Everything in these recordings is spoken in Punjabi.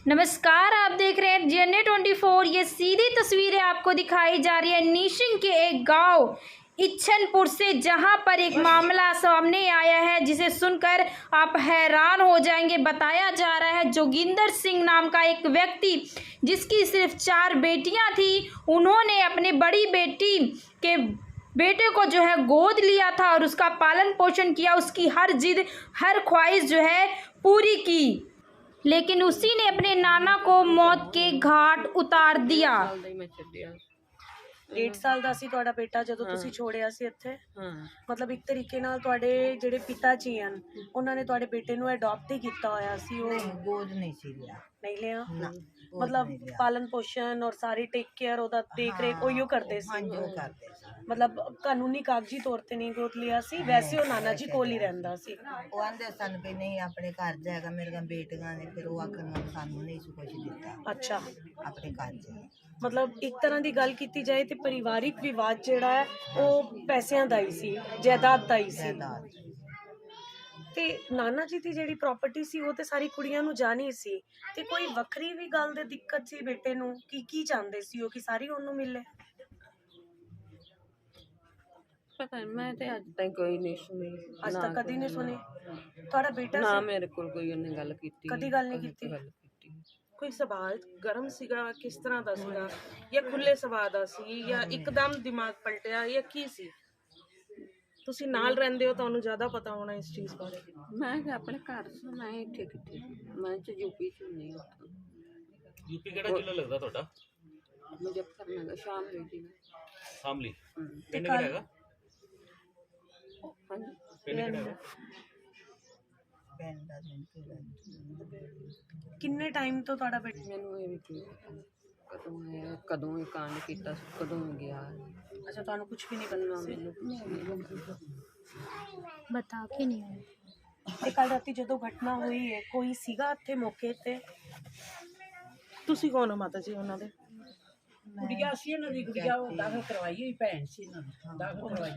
नमस्कार, आप देख रहे हैं GNA 24। ये सीधी तस्वीरें आपको दिखाई जा रही है नीशिंग के एक गांव इच्छनपुर से, जहां पर एक मामला सामने आया है जिसे सुनकर आप हैरान हो जाएंगे। बताया जा रहा है जोगिंदर सिंह नाम का एक व्यक्ति, जिसकी सिर्फ 4 बेटियां थी, उन्होंने अपने बड़ी बेटी के बेटे को जो है गोद लिया था और उसका पालन पोषण किया, उसकी हर जिद हर ख्वाहिश जो है पूरी की, लेकिन उसी ने अपने नाना को मौत के घाट उतार दिया। 1.5 ਸਾਲ ਦਾ ਸੀ ਤੁਹਾਡਾ ਬੇਟਾ ਜਦੋਂ ਤੁਸੀਂ ਛੋੜਿਆ ਸੀ ਇੱਥੇ। ਮਤਲਬ ਇੱਕ ਤਰੀਕੇ ਨਾਲ ਤੁਹਾਡੇ ਜਿਹੜੇ ਪਿਤਾ ਜੀ ਹਨ ਉਹਨਾਂ ਨੇ ਤੁਹਾਡੇ ਬੇਟੇ ਨੂੰ ਅਡਾਪਟ ਹੀ ਕੀਤਾ ਹੋਇਆ ਸੀ। ਉਹ ਗੋਦ ਨਹੀਂ ਸੀ ਲਿਆ, ਨਹੀਂ ਲਿਆ, ਮਤਲਬ ਪਾਲਣ ਪੋਸ਼ਣ ਔਰ ਸਾਰੀ ਟੇਕ ਕੇਅਰ ਉਹਦਾ ਦੇਖ ਰੇਖ ਉਹੀਓ ਕਰਦੇ ਸੀ। ਹਾਂਜੀ ਉਹ ਕਰਦੇ ਸੀ। ਮਤਲਬ ਕਾਨੂੰਨੀ ਕਾਗਜ਼ੀ ਤੌਰ ਤੇ ਨਹੀਂ ਗੋਦ ਲਿਆ ਸੀ, ਵੈਸੇ ਉਹ ਨਾਨਾ ਜੀ ਕੋਲ ਹੀ ਰਹਿੰਦਾ ਸੀ। ਉਹ ਆਂਦੇ ਸਨ ਵੀ ਨਹੀਂ ਆਪਣੇ ਘਰ ਜਾਏਗਾ, ਮੇਰੀਆਂ ਬੇਟੀਆਂ ਨੇ, ਫਿਰ ਉਹ ਆਖਣ ਸਾਨੂੰ ਨਹੀਂ ਸੀ ਕੁਛ ਦਿੱਤਾ। ਅੱਛਾ, ਆਪਣੇ ਘਰ ਜਾਏ। ਮਤਲਬ ਇੱਕ ਤਰ੍ਹਾਂ ਦੀ ਗੱਲ ਕੀਤੀ ਜਾਏ ਤੇ ਪਰਿਵਾਰਿਕ ਵਿਵਾਦ ਜਿਹੜਾ ਹੈ ਉਹ ਪੈਸਿਆਂ ਦਾ ਹੀ ਸੀ, ਜਾਇਦਾਦ ਦਾ ਹੀ ਸੀ। ਤੇ ਨਾਨਾ ਜੀ ਦੀ ਜਿਹੜੀ ਪ੍ਰਾਪਰਟੀ ਸੀ ਉਹ ਤੇ ਸਾਰੀ ਕੁੜੀਆਂ ਨੂੰ ਜਾਣੀ ਸੀ, ਤੇ ਕੋਈ ਵੱਖਰੀ ਵੀ ਗੱਲ ਦੇ ਦਿੱਕਤ ਸੀ ਬੇਟੇ ਨੂੰ? ਕੀ ਚਾਹੁੰਦੇ ਸੀ ਉਹ ਕਿ ਸਾਰੀ ਉਹਨੂੰ ਮਿਲੇ? पता नहीं, मैं तो अज तक कोई नहीं सुनी, ਅੱਜ ਤੱਕ ਕਦੀ ਨਹੀਂ ਸੁਣੀ। ਤੁਹਾਡਾ ਬੇਟਾ ना ਸੀ, मेरे को कोई उन्हें गल की, ਕਦੀ ਗੱਲ ਨਹੀਂ ਕੀਤੀ? ਕੋਈ ਸੁਭਾਅ ਗਰਮ ਸੀਗਾ, ਕਿਸ ਤਰ੍ਹਾਂ ਦਾ ਸੀਗਾ, ਜਾਂ ਖੁੱਲੇ ਸੁਭਾਅ ਦਾ ਸੀ, ਜਾਂ ਇੱਕਦਮ ਦਿਮਾਗ ਪਲਟਿਆ, ਜਾਂ ਕੀ ਸੀ? ਤੁਸੀਂ ਨਾਲ ਰਹਿੰਦੇ ਹੋ, ਤੁਹਾਨੂੰ ਜ਼ਿਆਦਾ ਪਤਾ ਹੋਣਾ ਇਸ ਚੀਜ਼ ਬਾਰੇ। मैं तो अपने घर से मैं इतने कितने मैं तो यूपी से नहीं होता। यूपी केड़ा जिला लगदा ਤੁਹਾਡਾ? मुजफ्फरनगर शामली जी शामली ਪਿੰਡ ਕਿਹੜਾ ਹੈਗਾ? हाँ जी। ਪਿੰਡ ਕਿਹੜਾ ਹੈਗਾ? ਪਿੰਡ ਦਾ ਦਿਨ ਕਿੰਨੇ ਟਾਈਮ ਤੋਂ ਤੁਹਾਡਾ ਬੇਟਾ? मैनू ये भी नहीं पता कदों ये कांड किया, कदों गया। ਅੱਛਾ, ਤੁਹਾਨੂੰ ਕੁਝ ਵੀ ਨਹੀਂ ਪਤਾ ਸੀ। बता के नहीं आए। ਤੇ ਕੱਲ ਰਾਤੀ ਜਦੋਂ ਘਟਨਾ ਹੋਈ ਹੈ ਕੋਈ ਸੀਗਾ ਇੱਥੇ ਮੌਕੇ ਤੇ? ਤੁਸੀਂ ਕੌਣ ਹੋ ਮਾਤਾ ਜੀ ਉਹਨਾਂ ਦੇ? ਕੁੜੀਆਂ ਸੀ ਇਹਨਾਂ ਦੀ, ਕੁੜੀਆਂ ਉਹ ਦਾਖਲ ਕਰਵਾਈ ਹੋਈ ਭੈਣ ਸੀ ਇਹਨਾਂ ਦੀ, ਦਾਖਲ ਕਰਵਾਈ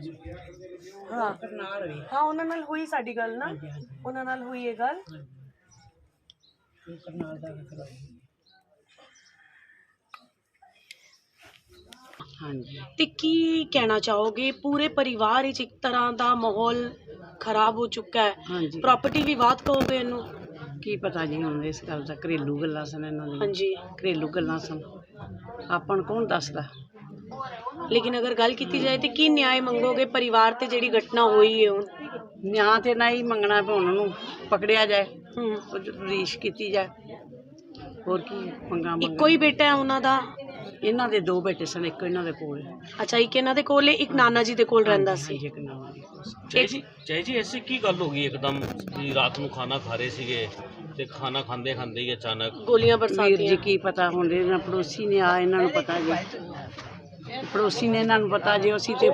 ਹਾਂ, ਫਿਰ ਨਾਲ ਵੀ ਹਾਂ ਉਹਨਾਂ ਨਾਲ ਹੋਈ ਸਾਡੀ ਗੱਲ ਨਾ, ਉਹਨਾਂ ਨਾਲ ਹੋਈ ਇਹ ਗੱਲ। ਫਿਰ ਨਾਲ ਦਾਖਲ ਕਰਵਾਈ। ਹਾਂਜੀ। ਤੇ ਕੀ ਕਹਿਣਾ ਚਾਹੋਗੇ? ਪੂਰੇ ਪਰਿਵਾਰ ਵਿੱਚ ਇੱਕ ਤਰ੍ਹਾਂ ਦਾ ਮਾਹੌਲ ਖਰਾਬ ਹੋ ਚੁੱਕਾ ਹੈ। ਹਾਂਜੀ। ਪ੍ਰਾਪਰਟੀ ਵਿਵਾਦ ਕਹੋਗੇ ਇਹਨੂੰ? ਕੀ ਪਤਾ ਜੀ ਹੁਣ ਇਸ ਗੱਲ ਦਾ, ਘਰੇਲੂ ਗੱਲਾਂ ਸਨ ਇਹਨਾਂ ਦੀਆਂ। ਹਾਂਜੀ, ਘਰੇਲੂ ਗੱਲਾਂ ਸਨ, ਆਪਾਂ ਨੂੰ ਕੌਣ ਦੱਸਦਾ। ਲੇਕਿਨ ਅਗਰ ਗੱਲ ਕੀਤੀ ਜਾਏ ਤੇ ਕੀ ਨਿਆਂ ਮੰਗੋਗੇ ਪਰਿਵਾਰ ਤੇ ਜਿਹੜੀ ਘਟਨਾ ਹੋਈ ਹੈ ਹੁਣ? ਨਿਆਂ ਤੇ ਨਾ ਹੀ ਮੰਗਣਾ, ਵੀ ਉਹਨਾਂ ਨੂੰ ਪਕੜਿਆ ਜਾਏ, ਉਹ ਤਰੀਸ਼ ਕੀਤੀ ਜਾਏ, ਹੋਰ ਕੀ ਮੰਗਾ ਇੱਕੋ ਹੀ ਬੇਟਾ ਹੈ ਉਹਨਾਂ ਦਾ? ਇਹਨਾਂ ਦੇ 2 ਬੇਟੇ ਸਨ, ਇੱਕ ਇਹਨਾਂ ਦੇ ਕੋਲ। ਅੱਛਾ, ਇੱਕ ਇਹਨਾਂ ਦੇ ਕੋਲ, ਇੱਕ ਨਾਨਾ ਜੀ ਦੇ ਕੋਲ ਰਹਿੰਦਾ ਸੀ। ਇੱਕ ਨਾਨਾ ਜੀ ਕੋਲ। ਚਾਹੀ ਜੀ ਐਸੀ ਕੀ ਗੱਲ ਹੋ ਗਈ ਇੱਕਦਮ ਵੀ ਰਾਤ ਨੂੰ ਖਾਣਾ ਖਾ ਰਹੇ ਸੀਗੇ ਤੇ ਖਾਣਾ ਖਾਂਦੇ ਖਾਂਦੇ ਹੀ ਅਚਾਨਕ ਗੋਲੀਆਂ ਵੀਰ ਬਰਸਾਤੀਆਂ? ਜੀ ਕੀ ਪਤਾ ਹੁਣ, ਇਹਨਾਂ ਪੜੋਸੀ ਨੇ ਆ, ਇਹਨਾਂ ਨੂੰ ਪਤਾ ਜੀ, ਪੜੋਸੀ ਨੇ ਇਹਨਾਂ ਨੂੰ ਪਤਾ ਜੀ। ਅਸੀਂ ਤੇ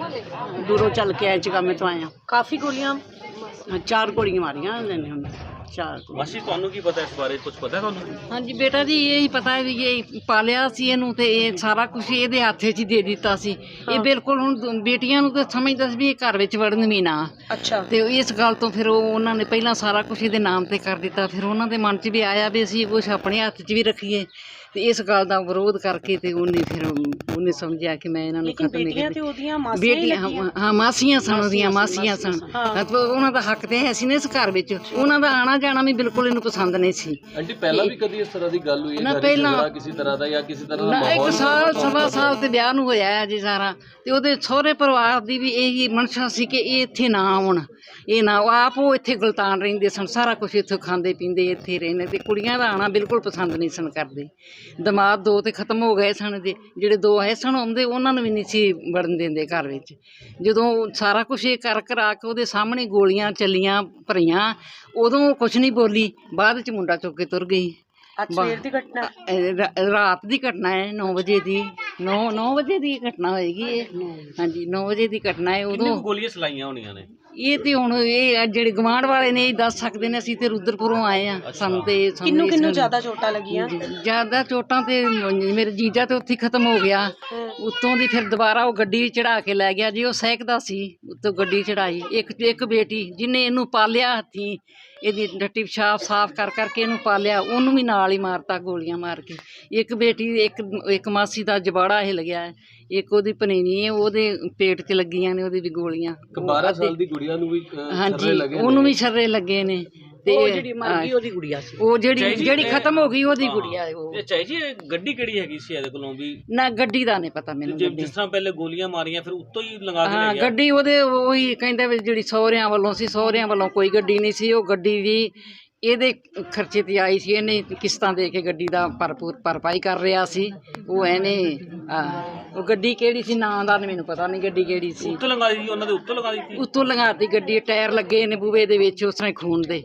ਦੂਰੋਂ ਚੱਲ ਕੇ ਆਏ, ਚਕਾਮੇ ਤੋਂ ਆਏ ਹਾਂ। ਕਾਫੀ ਗੋਲੀਆਂ? 4 ਗੋਲੀਆਂ ਮਾਰੀਆਂ ਉਹਨਾਂ ਨੇ, ਹੁਣ 4 ਗੋਲੀਆਂ। ਮਾਸੀ ਤੁਹਾਨੂੰ ਕੀ ਪਤਾ ਇਸ ਬਾਰੇ, ਕੁਝ ਪਤਾ ਤੁਹਾਨੂੰ? ਹਾਂਜੀ ਬੇਟਾ ਜੀ, ਇਹ ਪਤਾ ਹੈ ਵੀ ਇਹ ਪਾਲਿਆ ਸੀ ਇਹਨੂੰ, ਤੇ ਇਹ ਸਾਰਾ ਕੁਝ ਇਹਦੇ ਹੱਥ 'ਚ ਹੀ ਦੇ ਦਿੱਤਾ ਸੀ। ਇਹ ਬਿਲਕੁਲ ਹੁਣ ਬੇਟੀਆਂ ਨੂੰ ਤਾਂ ਸਮਝਦਾ ਸੀ ਵੀ ਇਹ ਘਰ ਵਿੱਚ ਵੜਨ ਵੀ ਨਾ। ਅੱਛਾ, ਤੇ ਇਸ ਗੱਲ ਤੋਂ ਫਿਰ ਉਹਨਾਂ ਨੇ ਪਹਿਲਾਂ ਸਾਰਾ ਕੁਝ ਇਹਦੇ ਨਾਮ ਤੇ ਕਰ ਦਿੱਤਾ। ਫਿਰ ਉਹਨਾਂ ਦੇ ਮਨ 'ਚ ਵੀ ਆਇਆ ਵੀ ਅਸੀਂ ਕੁਝ ਆਪਣੇ ਹੱਥ 'ਚ ਵੀ ਰੱਖੀਏ, ਤੇ ਇਸ ਗੱਲ ਦਾ ਵਿਰੋਧ ਕਰਕੇ ਤੇ ਉਹਨੇ ਸਮਝਿਆ ਕਿ ਮੈਂ ਇਹਨਾਂ ਨੂੰ ਖਤਮ ਨਹੀਂ ਬੇਟੀਆਂ ਤੇ ਕਰਦੀ। ਉਹਦੀਆਂ ਮਾਸੀਆਂ ਹੀ ਬੇਟੀਆਂ ਲੱਗੀਆਂ? ਹਾਂ, ਮਾਸੀਆਂ ਸਨ, ਉਹਦੀਆਂ ਮਾਸੀਆਂ ਸਨ। ਉਹਨਾਂ ਦਾ ਹੱਕ ਤੇ ਹੈ ਸੀ ਨਾ ਇਸ ਘਰ ਵਿੱਚ, ਉਹਨਾਂ ਦਾ ਆਣਾ ਜਾਣਾ ਵੀ ਬਿਲਕੁਲ ਇਹਨੂੰ ਪਸੰਦ ਨਹੀਂ ਸੀ। ਆਂਟੀ ਪਹਿਲਾਂ ਵੀ ਕਦੀ ਇਸ ਤਰ੍ਹਾਂ ਦੀ ਗੱਲ ਹੋਈ ਨਾ ਪਹਿਲਾਂ ਕਿਸੇ ਤਰ੍ਹਾਂ ਦਾ, ਜਾਂ ਕਿਸੇ ਤਰ੍ਹਾਂ ਨਾ 1 ਸਾਲ 1.25 ਸਾਲ ਤੇ ਵਿਆਹ ਨੂੰ ਹੋਇਆ ਹੈ ਜੀ ਸਾਰਾ, ਤੇ ਉਹਦੇ ਸਹੁਰੇ ਪਰਿਵਾਰ ਦੀ ਵੀ ਇਹੀ ਮਨਸ਼ਾ ਸੀ ਕਿ ਇਹ ਇੱਥੇ ਨਾ ਆਉਣ, ਇਹ ਨਾ ਆਪ ਉਹ ਇੱਥੇ ਗੁਲਤਾਨ ਰਹਿੰਦੇ ਸਨ, ਸਾਰਾ ਕੁਝ ਇੱਥੋਂ ਖਾਂਦੇ ਪੀਂਦੇ ਇੱਥੇ ਰਹਿੰਦੇ, ਤੇ ਕੁੜੀਆਂ ਦਾ ਆਉਣਾ ਬਿਲਕੁਲ ਪਸੰਦ ਨਹੀਂ ਸਨ ਕਰਦੇ। ਦਮਾਦ 2 ਤੇ ਖਤਮ ਹੋ ਗਏ ਸਨ, ਦੇ ਜਿਹੜੇ 2 ਆਏ ਸਨ ਆਉਂਦੇ, ਉਹਨਾਂ ਨੂੰ ਵੀ ਨਹੀਂ ਸੀ ਵੜਨ ਦਿੰਦੇ ਘਰ ਵਿੱਚ। ਜਦੋਂ ਸਾਰਾ ਕੁਝ ਇਹ ਕਰ ਕਰਾ ਕੇ ਉਹਦੇ ਸਾਹਮਣੇ ਗੋਲੀਆਂ ਚੱਲੀਆਂ ਭਰੀਆਂ, ਉਦੋਂ ਕੁਝ ਨਹੀਂ ਬੋਲੀ, ਬਾਅਦ 'ਚ ਮੁੰਡਾ ਚੁੱਕ ਕੇ ਤੁਰ ਗਈ। ਅੱਜ ਸਵੇਰ ਦੀ ਘਟਨਾ? ਰਾਤ ਦੀ ਘਟਨਾ ਹੈ, 9 ਵਜੇ ਦੀ, 9 ਵਜੇ ਦੀ ਘਟਨਾ ਹੋਏਗੀ ਇਹ। ਹਾਂਜੀ, 9 ਵਜੇ ਦੀ ਘਟਨਾ ਹੈ। ਉਦੋਂ ਗੋਲੀਆਂ ਚਲਾਈਆਂ ਹੋਣੀਆਂ ਨੇ? ਇਹ ਤੇ ਹੁਣ ਇਹ ਜਿਹੜੇ ਗਵਾਂਢ ਵਾਲੇ ਨੇ ਇਹ ਦੱਸ ਸਕਦੇ ਨੇ, ਅਸੀਂ ਤੇ ਰੁਦਰਪੁਰੋਂ ਆਏ ਆ, ਸਾਨੂੰ ਤੇ ਕਿੰਨੂੰ ਕਿੰਨੂੰ ਜ਼ਿਆਦਾ ਚੋਟਾਂ ਲੱਗੀਆਂ? ਜ਼ਿਆਦਾ ਚੋਟਾਂ ਤੇ ਮੇਰੇ ਜੀਜਾ ਤੇ ਉੱਥੇ ਖਤਮ ਹੋ ਗਿਆ, ਉੱਤੋਂ ਦੀ ਫਿਰ ਦੁਬਾਰਾ ਉਹ ਗੱਡੀ ਚੜਾ ਕੇ ਲੈ ਗਿਆ ਜੀ, ਉਹ ਸਹਿਕਦਾ ਸੀ, ਉੱਤੋਂ ਗੱਡੀ ਚੜਾਈ। ਇੱਕ ਬੇਟੀ ਜਿਹਨੇ ਇਹਨੂੰ ਪਾਲਿਆ ਹੱਥੀਂ, ਇਹਦੀ ਡੱਟੀ ਪਿਸ਼ਾਬ ਸਾਫ਼ ਕਰ ਕਰਕੇ ਇਹਨੂੰ ਪਾਲਿਆ, ਉਹਨੂੰ ਵੀ ਨਾਲ ਹੀ ਮਾਰਤਾ ਗੋਲੀਆਂ ਮਾਰ ਕੇ। ਇੱਕ ਬੇਟੀ ਇੱਕ ਮਾਸੀ ਦਾ ਜਬਾੜਾ ਹਿੱਲ ਗਿਆ ਹੈ, ਇੱਕ ਉਹਦੀ ਭਣੇਵੀਂ ਹੈ, ਉਹਦੇ ਪੇਟ 'ਚ ਲੱਗੀਆਂ ਨੇ ਉਹਦੀ ਵੀ ਗੋਲੀਆਂ। 12 ਸਾਲ ਦੀ ਗੁੜੀਆ ਨੂੰ ਵੀ ਹਾਂਜੀ, ਉਹਨੂੰ ਵੀ ਛਰਰੇ ਲੱਗੇ ਨੇ। ਤੇ ਉਹ ਜਿਹੜੀ ਮਰ ਗਈ ਉਹਦੀ ਗੁੜੀਆ ਸੀ, ਉਹ ਜਿਹੜੀ ਖਤਮ ਹੋ ਗਈ ਉਹਦੀ ਗੁੜੀਆ ਹੈ ਉਹ। ਇਹ ਚਾਹੀ ਜੀ ਇਹ ਗੱਡੀ ਕਿਹੜੀ ਹੈਗੀ ਸੀ ਇਹਦੇ ਕੋਲੋਂ ਵੀ? ਨਾ ਗੱਡੀ ਦਾ ਨਹੀਂ ਪਤਾ ਮੈਨੂੰ। ਜਿਸ ਤਰ੍ਹਾਂ ਪਹਿਲੇ ਗੋਲੀਆਂ ਮਾਰੀਆਂ ਫਿਰ ਉੱਤੋਂ ਹੀ ਲੰਗਾ ਕੇ ਹਾਂ, ਲੈ ਗਿਆ। ਗੱਡੀ ਉਹਦੇ ਉਹੀ ਕਹਿੰਦੇ ਵੀ ਜਿਹੜੀ ਸਹੁਰਿਆਂ ਵੱਲੋਂ ਸੀ, ਸਹੁਰਿਆਂ ਵੱਲੋਂ ਕੋਈ ਗੱਡੀ ਨਹੀਂ ਸੀ, ਉਹ ਗੱਡੀ ਵੀ ਇਹਦੇ ਖਰਚੇ ਤੇ ਆਈ ਸੀ, ਇਹਨੇ ਕਿਸ਼ਤਾਂ ਦੇ ਕੇ ਗੱਡੀ ਦਾ ਭਰਪਾਈ ਕਰ ਰਿਹਾ ਸੀ ਉਹ। ਇਹਨੇ ਉਹ ਗੱਡੀ ਕਿਹੜੀ ਸੀ ਨਾਂ ਦਾ ਮੈਨੂੰ ਪਤਾ ਨਹੀਂ, ਗੱਡੀ ਕਿਹੜੀ ਸੀ। ਉੱਤੋਂ ਲੰਗਾ ਦਿੱਤੀ ਉਹਨਾਂ ਦੇ, ਉੱਤੋਂ ਲਗਾ ਦਿੱਤੀ, ਉੱਤੋਂ ਲੰਘਾਤੀ ਗੱਡੀ, ਟਾਇਰ ਲੱਗੇ ਨੇ ਬੂਹੇ ਦੇ ਵਿੱਚ ਉਸ ਤਰ੍ਹਾਂ ਖੂਨ ਦੇ।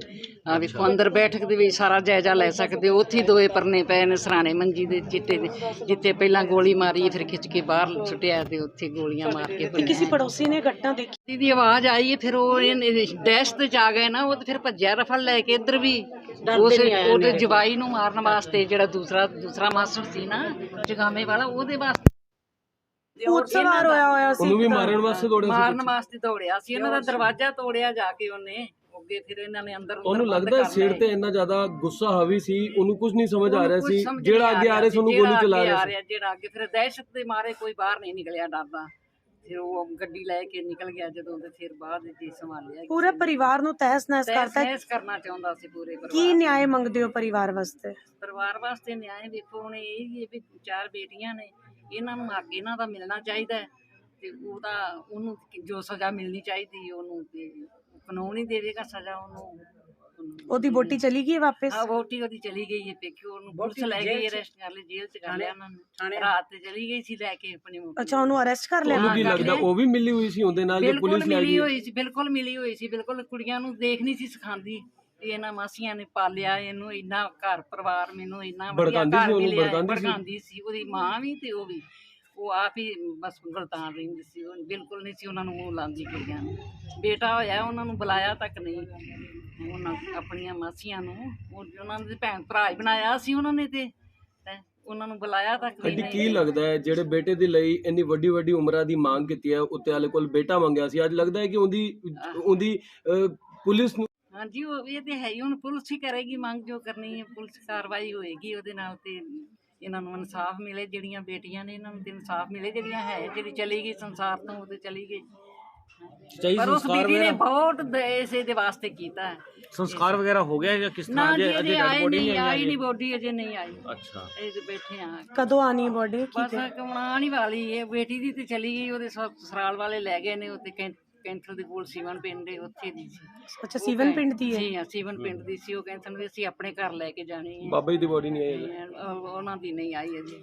ਆ ਵੇਖੋ ਅੰਦਰ ਬੈਠਕ ਦੇ ਵਿੱਚ ਸਾਰਾ ਜਾਇਜ਼ਾ ਲੈ ਸਕਦੇ ਹੋ, ਉੱਥੇ ਦੋਏ ਪਰਨੇ ਪਏ ਨੇ ਸਰਾਣੇ ਮੰਜੀ ਦੇ ਚਿੱਟੇ ਦੇ, ਜਿੱਥੇ ਪਹਿਲਾਂ ਗੋਲੀ ਮਾਰੀ ਫਿਰ ਖਿੱਚ ਕੇ ਬਾਹਰ ਸੁੱਟਿਆ ਤੇ ਉੱਥੇ ਗੋਲੀਆਂ ਮਾਰ ਕੇ। ਕਿਸੇ ਪੜੋਸੀ ਨੇ ਘਟਨਾ ਦੇਖੀ ਦੀ ਆਵਾਜ਼ ਆਈ ਹੈ, ਫਿਰ ਉਹ ਡੈਸ਼ ਤੇ ਆ ਗਏ ਨਾ, ਉਹ ਤੇ ਫਿਰ ਭੱਜਿਆ ਰਫਲ ਲੈ ਕੇ ਇੱਧਰ ਵੀ ਉਹਦੇ ਜਵਾਈ ਨੂੰ ਮਾਰਨ ਵਾਸਤੇ, ਜਿਹੜਾ ਦੂਸਰਾ ਮਾਸਟਰ ਸੀ ਨਾ ਜਗਾਮੇ ਵਾਲਾ, ਉਹਦੇ ਵਾਸਤੇ ਸਵਾਰ ਹੋਇਆ ਸੀ, ਉਹਨੂੰ ਵੀ ਮਾਰਨ ਵਾਸਤੇ ਦੌੜਿਆ ਸੀ। ਉਹਨਾਂ ਦਾ ਦਰਵਾਜ਼ਾ ਤੋੜਿਆ ਜਾ ਕੇ ਉਹਨੇ ਅੱਗੇ, ਫਿਰ ਇਹਨਾਂ ਨੇ ਅੰਦਰ ਉਹਨੂੰ ਲੱਗਦਾ ਸਿਰ ਤੇ ਇੰਨਾ ਜ਼ਿਆਦਾ ਗੁੱਸਾ ਹਾਵੀ ਸੀ, ਉਹਨੂੰ ਕੁਝ ਨਹੀਂ ਸਮਝ ਆ ਰਿਹਾ ਸੀ, ਜਿਹੜਾ ਅੱਗੇ ਆ ਰਿਹਾ ਸੀ ਉਹਨੂੰ ਗੋਲੀ ਚਲਾ ਰਿਹਾ ਸੀ। ਜਿਹੜਾ ਅੱਗੇ ਫਿਰ ਦਹਿਸ਼ਤ ਦੇ ਮਾਰੇ ਕੋਈ ਬਾਹਰ ਨਹੀਂ ਨਿਕਲਿਆ ਡਰਦਾ, ਫਿਰ ਉਹ ਗੱਡੀ ਲੈ ਕੇ ਨਿਕਲ ਗਿਆ ਜਦੋਂ, ਤੇ ਫਿਰ ਬਾਅਦ ਵਿੱਚ ਸੰਭਾਲਿਆ। ਪੂਰੇ ਪਰਿਵਾਰ ਨੂੰ ਤਹਿਸ ਨਹਿਸ ਕਰਨਾ ਚਾਹੁੰਦਾ ਸੀ ਪੂਰੇ ਪਰਿਵਾਰ। ਕੀ ਨਿਆਂ ਮੰਗਦੇ ਹੋ ਪਰਿਵਾਰ ਵਾਸਤੇ? ਪਰਿਵਾਰ ਵਾਸਤੇ ਨਿਆਂ ਵੇਖੋ ਹੁਣ ਇਹ ਹੀ ਵੀ 4 ਬੇਟੀਆਂ ਨੇ, ਇਹਨਾਂ ਨੂੰ ਅੱਗੇ ਇਹਨਾਂ ਦਾ ਮਿਲਣਾ ਚਾਹੀਦਾ ਹੈ, ਤੇ ਉਹਨੂੰ ਜੋ ਸਜ਼ਾ ਮਿਲਣੀ ਚਾਹੀਦੀ ਉਹਨੂੰ, ਤੇ ਕਾਨੂੰਨ ਹੀ ਦੇਵੇਗਾ ਸਜ਼ਾ ਉਹਨੂੰ। ਉਹਦੀ ਵੋਟੀ ਚਲੀ ਗਈ ਵਾਪਸ? ਹਾਂ, ਵੋਟੀ ਉਹਦੀ ਚਲੀ ਗਈ ਹੈ ਪੇਕਿਓ, ਉਹਨੂੰ ਪੁਲਿਸ ਲੈ ਗਈ, ਅਰੈਸਟ ਕਰ ਲਈ, ਜੇਲ੍ਹ ਚ ਕਰ ਲਿਆ ਉਹਨਾਂ ਨੇ, ਰਾਤ ਤੇ ਚਲੀ ਗਈ ਸੀ ਲੈ ਕੇ ਆਪਣੀ। ਅੱਛਾ, ਉਹਨੂੰ ਅਰੈਸਟ ਕਰ ਲਿਆ? ਉਹਨੂੰ ਕੀ ਲੱਗਦਾ ਉਹ ਵੀ ਮਿਲੀ ਹੋਈ ਸੀ ਉਹਦੇ ਨਾਲ, ਜੇ ਪੁਲਿਸ ਲੈ ਗਈ? ਬਿਲਕੁਲ ਮਿਲੀ ਹੋਈ ਸੀ, ਬਿਲਕੁਲ ਕੁੜੀਆਂ ਨੂੰ ਦੇਖ ਨਹੀਂ ਸੀ ਸਿਖਾਉਂਦੀ। ਇਹਨਾਂ ਮਾਸੀਆਂ ਨੇ ਪਾਲਿਆ ਇਹਨੂੰ, ਇੰਨਾ ਘਰ ਪਰਿਵਾਰ ਮੈਨੂੰ ਇੰਨਾ ਭੜਕਾਉਂਦੀ ਸੀ, ਉਹਦੀ ਮਾਂ ਵੀ ਤੇ ਉਹ ਵੀ, ਉਹ ਆਪ ਹੀ ਬਸ ਗਲਤਾਨ ਰਹਿੰਦੀ ਸੀ, ਉਹ ਬਿਲਕੁਲ ਨਹੀਂ ਸੀ ਉਹਨਾਂ ਨੂੰ ਮੂੰਹ ਲਾਉਂਦੀ ਕੁੜੀਆਂ ਨੂੰ। ਬੇਟਾ ਹੋਇਆ ਉਹਨਾਂ ਨੂੰ ਬੁਲਾਇਆ ਤੱਕ ਨਹੀਂ, ਉਹਨਾਂ ਆਪਣੀਆਂ ਮਾਸੀਆਂ ਨੂੰ, ਉਹਨਾਂ ਦੇ ਭੈਣ ਭਰਾ ਹੀ ਬਣਾਇਆ ਸੀ ਉਹਨਾਂ ਨੇ, ਤੇ ਉਹਨਾਂ ਨੂੰ ਬੁਲਾਇਆ ਤੱਕ ਨਹੀਂ। ਕੀ ਲੱਗਦਾ ਹੈ ਜਿਹੜੇ ਬੇਟੇ ਦੇ ਲਈ ਇੰਨੀ ਵੱਡੀ ਉਮਰਾਂ ਦੀ ਮੰਗ ਕੀਤੀ ਹੈ, ਉੱਤੇ ਵਾਲੇ ਕੋਲ ਬੇਟਾ ਮੰਗਿਆ ਸੀ, ਅੱਜ ਲੱਗਦਾ ਹੈ ਕਿ ਉਹਦੀ ਪੁਲਿਸ ਨੂੰ? ਹਾਂਜੀ, ਉਹ ਇਹ ਤੇ ਹੈ ਹੀ, ਹੁਣ ਪੁਲਿਸ ਹੀ ਕਰੇਗੀ ਮੰਗ ਜੋ ਕਰਨੀ ਹੈ, ਪੁਲਿਸ ਕਾਰਵਾਈ ਹੋਏਗੀ ਉਹਦੇ ਨਾਲ, ਤੇ ਇਹਨਾਂ ਨੂੰ ਇਨਸਾਫ ਮਿਲੇ। ਜਿਹੜੀਆਂ ਬੇਟੀਆਂ ਨੇ ਇਹਨਾਂ ਨੂੰ ਤੇ ਇਨਸਾਫ ਮਿਲੇ, ਜਿਹੜੀਆਂ ਹੈ ਜਿਹੜੀ ਚਲੀ ਗਈ ਸੰਸਾਰ ਤੋਂ ਉਹ ਤੇ ਚਲੀ ਗਈ, ਪਰ ਉਸ ਬੀਬੀ ਨੇ ਬਹੁਤ ਇਸੇ ਦੇ ਵਾਸਤੇ ਕੀਤਾ ਹੈ। ਸੰਸਕਾਰ ਵਗੈਰਾ ਹੋ ਗਿਆ ਜਾਂ ਕਿਸ ਤਰ੍ਹਾਂ? ਅਜੇ ਆਈ ਨਹੀਂ ਬੋਡੀ, ਅਜੇ ਨਹੀਂ ਆਈ। ਅੱਛਾ, ਇਹ ਬੈਠੇ ਆ, ਕਦੋਂ ਆਣੀ ਬੋਡੀ? ਬਸ ਆਉਣ ਹੀ ਵਾਲੀ ਹੈ। ਬੇਟੀ ਦੀ ਤੇ ਚਲੀ ਗਈ, ਉਹਦੇ ਸਸਰਾਲ ਵਾਲੇ ਲੈ ਗਏ ਨੇ, ਉੱਥੇ ਕੈਂਥਲ ਦੇ ਕੋਲ ਸੀਵਨ ਪਿੰਡ ਦੇ ਉੱਥੇ ਦੀ ਸੀ। ਅੱਛਾ, ਸੀਵਨ ਪਿੰਡ ਦੀ ਹੈ? ਜੀ ਹਾਂ, ਸੀਵਨ ਪਿੰਡ ਦੀ ਸੀ। ਉਹ ਕਹਿੰਦੇ ਵੀ ਅਸੀਂ ਆਪਣੇ ਘਰ ਲੈ ਕੇ ਜਾਣੀ ਹੈ। ਬਾਬਾ ਜੀ ਦੀ ਬੋਡੀ ਨਹੀਂ ਆਈ, ਉਹਨਾਂ ਦੀ ਨਹੀਂ ਆਈ ਅਜੇ।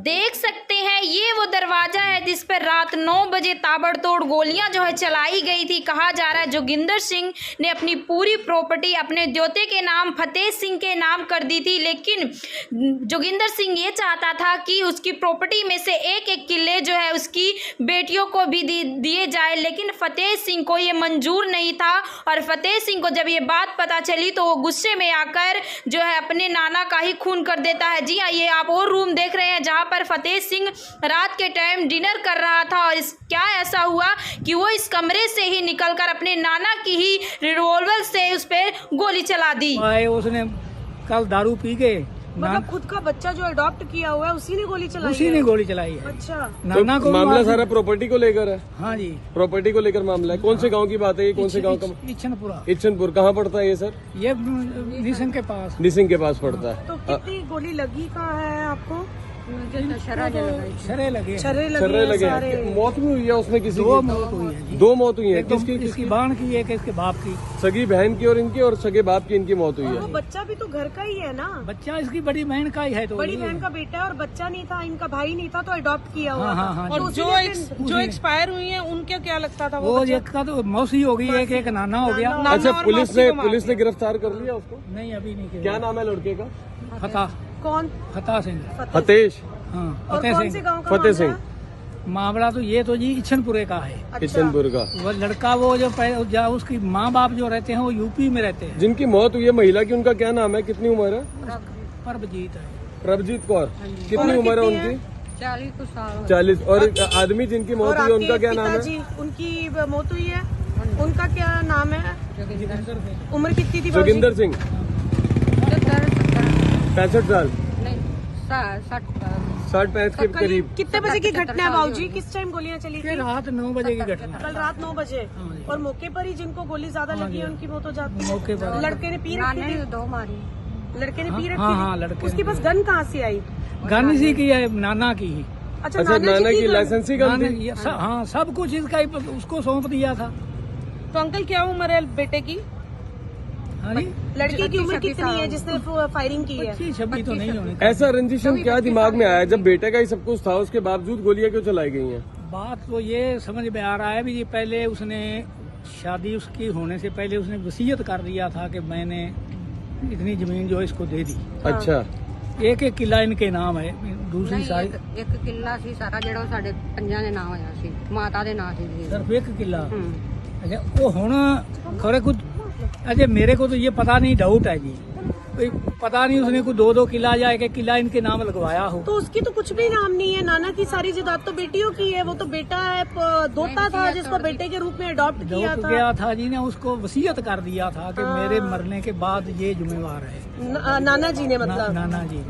देख सकते हैं ये वो दरवाजा है जिस पर रात 9 बजे ताबड़तोड़ गोलियां जो है चलाई गई थी। कहा जा रहा है जोगिंदर सिंह ने अपनी पूरी प्रॉपर्टी अपने द्योते के नाम फतेह सिंह के नाम कर दी थी, लेकिन जोगिंदर सिंह ये चाहता था कि उसकी प्रॉपर्टी में से एक किले जो है उसकी बेटियों को भी दिए जाए, लेकिन फतेह सिंह को ये मंजूर नहीं था। और फतेह सिंह को जब ये बात पता चली तो वो गुस्से में आकर जो है अपने नाना का ही खून कर देता है। जी हाँ, ये आप और रूम देख रहे हैं जहाँ पर फतेह सिंह रात के टाइम डिनर कर रहा था, और क्या ऐसा हुआ कि वो इस कमरे से ही निकलकर अपने नाना की ही रिवॉल्वर से उस पर गोली चला दी। उसने कल दारू पी के, मतलब खुद का बच्चा जो अडॉप्ट किया हुआ है उसी ने गोली चलाई? उसी ने गोली चलाई है। अच्छा, नाना को मामला सारा प्रॉपर्टी को लेकर है? हाँ जी, प्रॉपर्टी को लेकर मामला है। कौन से गांव की बात है ये? कौन से गांव का? इच्छनपुरा। इच्छनपुर कहाँ पड़ता है ये सर? ये निसिंग के पास। निसिंग के पास पड़ता है। तो कितनी गोली लगी कहाँ है आपको? शरे लगे सारे। मौत भी हुई है उसमें किसी दो की? मौत हुई है जी। 2 मौत हुई है। किसकी? इसकी बहन की, एक इसके बाप की। सगी बहन की और इनकी, और सगे बाप की इनकी मौत हुई वो है। बच्चा भी तो घर का ही है ना? बच्चा इसकी बड़ी बहन का ही है। तो बड़ी बहन का बेटा है और बच्चा नहीं था, इनका भाई नहीं था, तो अडॉप्ट किया हुआ था। हाँ, और जो एक्सपायर हुई है उनका क्या लगता था? वो एक का तो मौसी हो गई, एक नाना हो गया। अच्छा, पुलिस ने गिरफ्तार कर लिया उसको? नहीं, अभी नहीं किया। क्या नाम है लड़के का? फतेह। कौन? फतेह सिंह। फतेश। हाँ, और कौन से गांव का? फतेह सिंह। मामला तो ये तो जी इच्छनपुरे का है। किशनपुर का। वो लड़का वो जो उसकी माँ बाप जो रहते हैं वो यूपी में रहते हैं। जिनकी मौत हुई है महिला की, उनका क्या नाम है, कितनी उम्र है? परबजीत है। प्रभजीत कौर। कितनी उम्र है उनकी? 40 साल। 40। और आदमी जिनकी मौत हुई है उनका क्या नाम है? उनकी मौत हुई है, उनका क्या नाम है? उम्र कितनी थी? जोगिंदर सिंह। 65 साल। 60-65 के करीब। कितने बजे की घटना है बाबूजी? किस टाइम गोलियां चली थी? रात 9 बजे की घटना। कल रात 9 बजे। और मौके पर ही जिनको गोली ज्यादा लगी है उनकी मौत हो जाती है। मौके पर। लड़के ने पी रखी थी? 2 मारी। लड़के ने पी रखी थी? हाँ, लड़के। उसके पास गन कहाँ से आई? गन इसी की है, नाना की ही। अच्छा, नाना की लाइसेंसी गन थी? हाँ, सब कुछ इसका ही उसको सौंप दिया था। तो अंकल क्या उम्र है बेटे की? हाँ जी। लड़की की उम्र कितनी है जिसने फायरिंग की है? 26 तो नहीं होनी। ऐसा रंजिशन क्या दिमाग में आया जब बेटे का ही सब कुछ था, उसके बावजूद गोलियां क्यों चलाई गई हैं? बात तो ये समझ में आ रहा है भी, ये पहले उसने शादी उसकी होने से पहले उसने वसीयत कर दिया था कि मैंने इतनी जमीन जो है इसको दे दी। अच्छा। एक किला इनके नाम है, दूसरी सारी एक किला सी सारा ਜਿਹੜਾ ਸਾਡੇ ਪੰਜਾਂ ਦੇ ਨਾਂ ਹੋਇਆ ਸੀ, ਮਾਤਾ ਦੇ ਨਾਂ ਸੀ ਜੀ। सिर्फ एक किला। अच्छा, वो हुण खरे कुछ अजय मेरे को तो ये पता नहीं, डाउट है जी, कोई पता नहीं उसने कोई 2-2 किला या 1-1 किला इनके नाम लगवाया हो। तो उसकी तो कुछ भी नाम नहीं है। नाना की सारी जायदाद तो बेटियों की है। वो तो बेटा है, दोता था जिसको बेटे के रूप में अडॉप्ट किया था। गया था जी ने उसको वसीयत कर दिया था कि मेरे मरने के बाद ये जिम्मेवार है। नाना जी ने मतलब? नाना जी।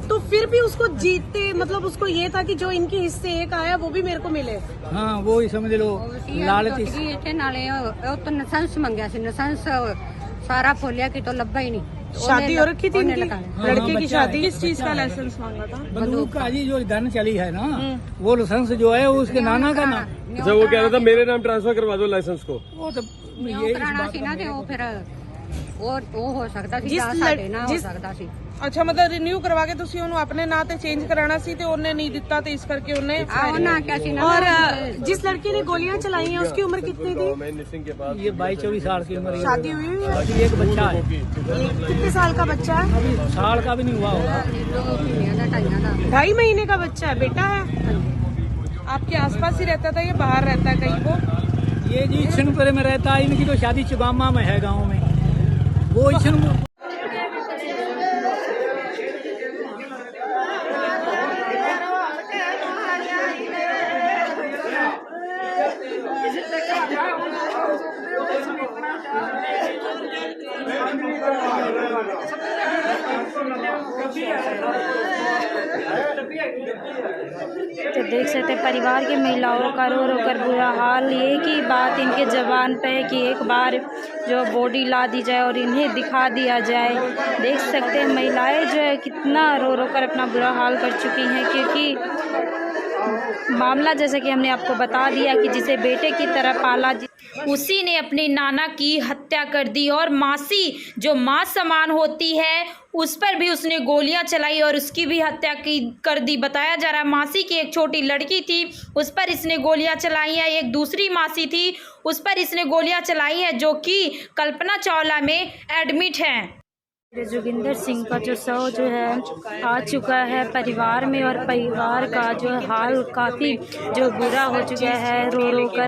तो फिर भी उसको जीतते, मतलब उसको ये था कि जो इनके हिस्से एक आया वो भी मेरे को मिले। हाँ, वो ही समझ लो लालच। ਨਾਲੇ ਉਹ ਤਾਂ ਲਾਇਸੈਂਸ ਮੰਗਿਆ ਸੀ, ਲਾਇਸੈंस सारा फोलिया की तो लब्बा ही नहीं। शादी हो रखी थी इनकी? लड़के की शादी? किस चीज का लाइसेंस मांगा था? बंदूक का जी, जो गन चली है ना, वो लाइसेंस जो है वो उसके नाना का नाम। अच्छा, वो कह रहा था मेरे नाम ट्रांसफर करवा दो लाइसेंस को। वो तो ये कराना सी ना, वो फिर वो हो सकता ਸੀ ਜਾਂ ਸਾਡੇ ਨਾਲ ਹੋ ਸਕਦਾ ਸੀ। ਅੱਛਾ, ਮਤਲਬ ਰਿਨਿਊ ਕਰਵਾ ਕੇ ਤੁਸੀਂ ਉਹਨੂੰ ਆਪਣੇ ਨਾਂ ਤੇ ਚੇਂਜ ਕਰਾਣਾ ਸੀ ਤੇ ਉਹਨੇ ਨਹੀਂ ਦਿੱਤਾ ਤੇ ਇਸ ਕਰਕੇ ਉਹਨੇ ਉਹਨਾਂ ਕਿਹਾ ਸੀ ਨਾ। और जिस लड़के ने गोलियां चलाई हैं उसकी उम्र कितनी थी? ये 22-24 साल की उम्र है। शादी हुई हुई है? अभी एक बच्चा है। कितने साल का बच्चा है? अभी साल का भी नहीं हुआ होगा। 2 ਮਹੀਨਿਆਂ ਦਾ 2.5 ਦਾ। 2.5 महीने का बच्चा है, बेटा है? आपके आसपास ही रहता था या बाहर रहता है कहीं वो? ये जी इच्छनपुरे में रहता है। इनकी तो शादी चुगामा में है, गाँव में। वो इच्छनपुर तो देख सकते हैं परिवार की महिलाओं का रो रो कर बुरा हाल। एक ही बात इनके जबान पे है कि एक बार जो बॉडी ला दी जाए और इन्हें दिखा दिया जाए। देख सकते हैं महिलाएं जो है कितना रो रो कर अपना बुरा हाल कर चुकी हैं, क्योंकि मामला जैसा कि हमने आपको बता दिया कि जिसे बेटे की तरह पाला उसी ने अपनी नाना की हत्या कर दी, और मासी जो माँ समान होती है उस पर भी उसने गोलियां चलाई और उसकी भी हत्या कर दी। बताया जा रहा है मासी की एक छोटी लड़की थी, उस पर इसने गोलियां चलाई हैं। एक दूसरी मासी थी, उस पर इसने गोलियां चलाई हैं, जो कि कल्पना चावला में एडमिट हैं। जोगिंदर सिंह का जो शव जो है आ चुका है परिवार में, और परिवार का जो हाल काफ़ी जो बुरा हो चुका है। रो रो कर